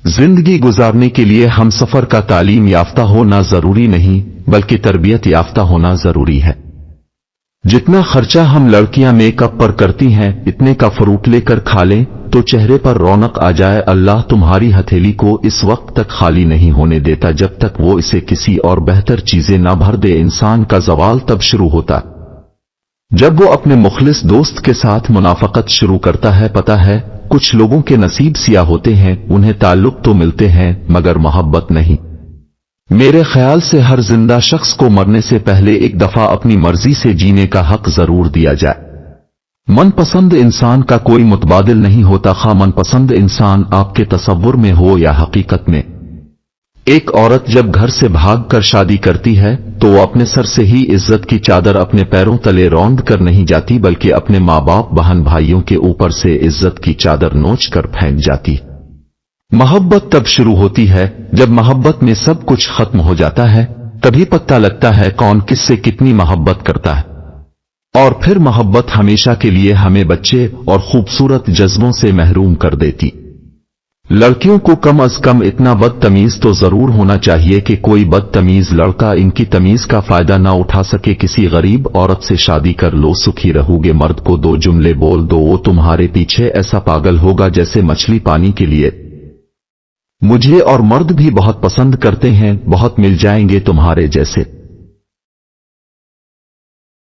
जिंदगी गुजारने के लिए हम सफर का तालीम याफ्ता होना जरूरी नहीं बल्कि तरबियत याफ्ता होना जरूरी है। जितना खर्चा हम लड़कियां मेकअप पर करती हैं इतने का फ्रूट लेकर खा लें तो चेहरे पर रौनक आ जाए। अल्लाह तुम्हारी हथेली को इस वक्त तक खाली नहीं होने देता जब तक वो इसे किसी और बेहतर चीजें ना भर दे। इंसान का जवाल तब शुरू होता जब वो अपने मुखलिस दोस्त के साथ मुनाफकत शुरू करता है। पता है कुछ लोगों के नसीब सिया होते हैं, उन्हें ताल्लुक तो मिलते हैं मगर मोहब्बत नहीं। मेरे ख्याल से हर जिंदा शख्स को मरने से पहले एक दफा अपनी मर्जी से जीने का हक जरूर दिया जाए। मनपसंद इंसान का कोई मुतबादिल नहीं होता, खा मनपसंद इंसान आपके तसव्वुर में हो या हकीकत में। एक औरत जब घर से भागकर शादी करती है तो वो अपने सर से ही इज्जत की चादर अपने पैरों तले रौंद कर नहीं जाती बल्कि अपने माँ बाप बहन भाइयों के ऊपर से इज्जत की चादर नोच कर फेंक जाती। मोहब्बत तब शुरू होती है जब मोहब्बत में सब कुछ खत्म हो जाता है, तभी पता लगता है कौन किससे कितनी मोहब्बत करता है। और फिर मोहब्बत हमेशा के लिए हमें बच्चे और खूबसूरत जज्बों से महरूम कर देती। लड़कियों को कम अज कम इतना बदतमीज तो जरूर होना चाहिए कि कोई बदतमीज लड़का इनकी तमीज का फायदा ना उठा सके। किसी गरीब औरत से शादी कर लो, सुखी रहोगे। मर्द को दो जुमले बोल दो, वो तुम्हारे पीछे ऐसा पागल होगा जैसे मछली पानी के लिए। मुझे और मर्द भी बहुत पसंद करते हैं, बहुत मिल जाएंगे तुम्हारे जैसे।